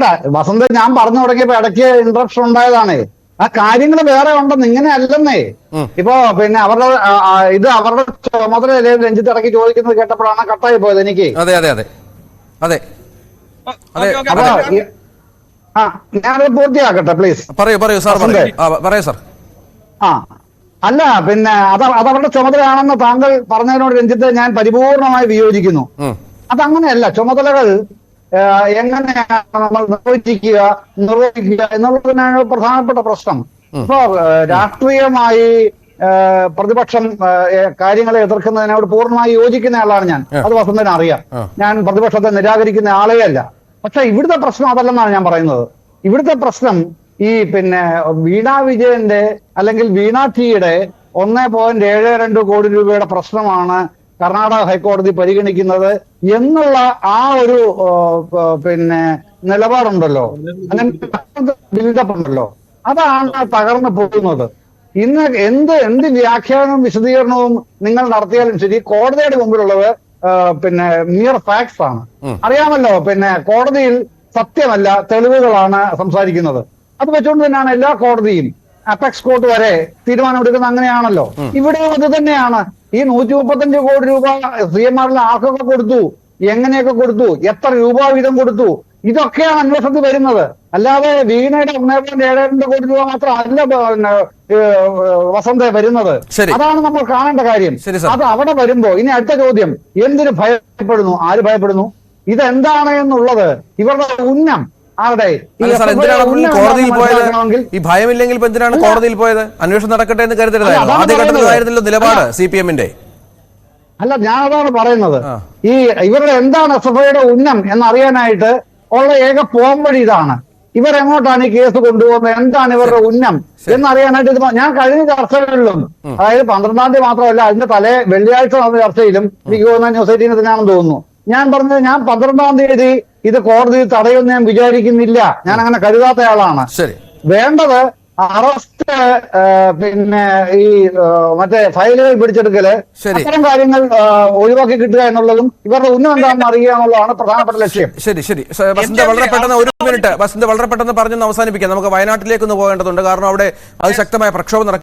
കേക്കട്ടെ വസന്ത, ഞാൻ പറഞ്ഞു തുടങ്ങിയപ്പോ ഇടയ്ക്ക് ഇൻട്രപ്ഷൻ ഉണ്ടായതാണ്. ആ കാര്യങ്ങൾ വേറെ ഉണ്ടെന്ന്, ഇങ്ങനെ അല്ലെന്നേ. ഇപ്പൊ പിന്നെ അവരുടെ ചുമതലയല്ലേ രഞ്ജിത്ത് ഇടയ്ക്ക് ചോദിക്കുന്നത് കേട്ടപ്പോഴാണ് കട്ടായി പോയത് എനിക്ക്. അതെ അതെ അതെ അതെ അപ്പൊ ഞാനത് പൂർത്തിയാക്കട്ടെ പ്ലീസ്. പറയൂ സാർ. പറയൂ സാർ. അല്ല പിന്നെ അതവരുടെ ചുമതലയാണെന്ന് താങ്കൾ പറഞ്ഞതിനോട് രഞ്ജിത്ത് ഞാൻ പരിപൂർണമായി വിയോജിക്കുന്നു. അതങ്ങനെയല്ല. ചുമതലകൾ എങ്ങനെയാണ് നമ്മൾ നിർവഹിക്കുക എന്നുള്ളതിനാണ് പ്രധാനപ്പെട്ട പ്രശ്നം. ഇപ്പൊ രാഷ്ട്രീയമായി പ്രതിപക്ഷം കാര്യങ്ങളെ എതിർക്കുന്നതിനോട് പൂർണ്ണമായി യോജിക്കുന്ന ആളാണ് ഞാൻ. അത് വസന്തന് അറിയാം. ഞാൻ പ്രതിപക്ഷത്തെ നിരാകരിക്കുന്ന ആളേ അല്ല. പക്ഷെ ഇവിടുത്തെ പ്രശ്നം അതല്ലെന്നാണ് ഞാൻ പറയുന്നത്. ഇവിടുത്തെ പ്രശ്നം ഈ പിന്നെ വീണ വിജയന്റെ അല്ലെങ്കിൽ വീണ ടീയുടെ 1.72 കോടി രൂപയുടെ പ്രശ്നമാണ് കർണാടക ഹൈക്കോടതി പരിഗണിക്കുന്നത് എന്നുള്ള ആ ഒരു പിന്നെ നിലപാടുണ്ടല്ലോ, അല്ലെങ്കിൽ ബിൽഡപ്പ് ഉണ്ടല്ലോ, അതാണ് തകർന്നു പോകുന്നത്. ഇന്ന് എന്ത് വ്യാഖ്യാനവും വിശദീകരണവും നിങ്ങൾ നടത്തിയാലും ശരി, കോടതിയുടെ മുമ്പിലുള്ളത് പിന്നെ മിയർ ഫാക്ട്സ് ആണ്. അറിയാമല്ലോ, പിന്നെ കോടതിയിൽ സത്യമല്ല, തെളിവുകളാണ് സംസാരിക്കുന്നത്. അത് വെച്ചുകൊണ്ട് തന്നെയാണ് എല്ലാ കോടതിയും അപെക്സ് കോർട്ട് വരെ തീരുമാനമെടുക്കുന്നത്. അങ്ങനെയാണല്ലോ ഇവിടെയും അത് തന്നെയാണ്. ഈ 135 കോടി രൂപ CMRൽ ആർക്കൊക്കെ കൊടുത്തു, എങ്ങനെയൊക്കെ കൊടുത്തു, എത്ര രൂപ വീതം കൊടുത്തു, ഇതൊക്കെയാണ് അന്വേഷണത്തിൽ വരുന്നത്. അല്ലാതെ വീണയുടെ 1.72 കോടി രൂപ മാത്രം അല്ല വസന്ത വരുന്നത്. അതാണ് നമ്മൾ കാണേണ്ട കാര്യം. അത് അവിടെ വരുമ്പോ ഇനി അടുത്ത ചോദ്യം, എന്തിനു ഭയപ്പെടുന്നു? ആര് ഭയപ്പെടുന്നു? ഇതെന്താണ് എന്നുള്ളത് ഇവരുടെ ഉന്നം. കോടതിയിൽ പോയത് ഈ ഭയമില്ലെങ്കിൽ എന്തിനാണ് കോടതിയിൽ പോയത്? അന്വേഷണം നടക്കട്ടെ എന്ന് കരുതരുതായിരുന്നു? ആദ്യഘട്ടത്തിലായിരുന്നല്ലോ നിലപാട് CPMന്റെ. അല്ല, ഞാൻ അതാണ് പറയുന്നത്. ഈ ഇവരുടെ എന്താണ് SFIയുടെ ഉന്നം എന്നറിയാനായിട്ട് ഉള്ള ഏക പോംവഴി ഇതാണ്. ഇവരെങ്ങോട്ടാണ് ഈ കേസ് കൊണ്ടുപോകുന്നത്, എന്താണ് ഇവരുടെ ഉന്നം എന്നറിയാനായിട്ട് ഞാൻ കഴിഞ്ഞ ചർച്ചകളിലും, അതായത് 12-ാം തീയതി മാത്രമല്ല, അതിന്റെ വെള്ളിയാഴ്ച നടന്ന ചർച്ചയിലും എനിക്ക് തോന്നുന്ന ന്യൂസ് 18 തന്നെയാണെന്ന് തോന്നുന്നു, ഞാൻ പറഞ്ഞത് ഞാൻ 12-ാം തീയതി ഇത് കോടതിയിൽ തടയുമെന്ന് ഞാൻ വിചാരിക്കുന്നില്ല. ഞാൻ അങ്ങനെ കരുതാത്തയാളാണ്. വേണ്ടത് അറസ്റ്റ്, പിന്നെ ഈ മറ്റേ ഫയലുകൾ പിടിച്ചെടുക്കല്, അത്തരം കാര്യങ്ങൾ ഒഴിവാക്കി കിട്ടുക എന്നുള്ളതും ഇവരുടെ ഉന്നം എന്താണെന്ന് അറിയുക എന്നുള്ളതാണ് പ്രധാനപ്പെട്ട ലക്ഷ്യം. ശരി. വസന്ത വളരെ പെട്ടെന്ന് 1 മിനിറ്റ് വളരെ പെട്ടെന്ന് പറഞ്ഞൊന്ന് അവസാനിപ്പിക്കാം. നമുക്ക് വയനാട്ടിലേക്ക് ഒന്ന് പോകേണ്ടതുണ്ട്. കാരണം അവിടെ അതിശക്തമായ പ്രക്ഷോഭം നടക്കും.